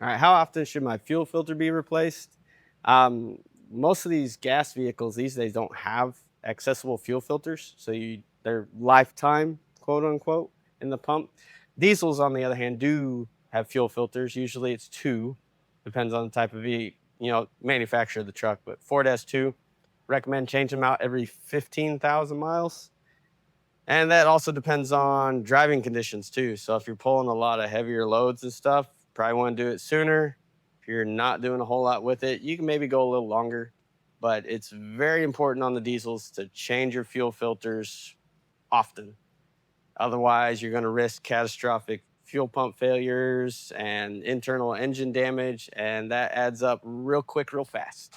All right, how often should my fuel filter be replaced? Um, Most of these gas vehicles these days don't have accessible fuel filters, so they're lifetime, quote unquote, in the pump. Diesels, on the other hand, do have fuel filters. Usually, it's two, depends on the type of manufacturer of the truck. But Ford has two. Recommend changing them out every 15,000 miles. And that also depends on driving conditions too. So if you're pulling a lot of heavier loads and stuff, probably want to do it sooner. If you're not doing a whole lot with it, you can maybe go a little longer. But it's very important on the diesels to change your fuel filters often. Otherwise, you're going to risk catastrophic fuel pump failures and internal engine damage, and that adds up real quick, real fast.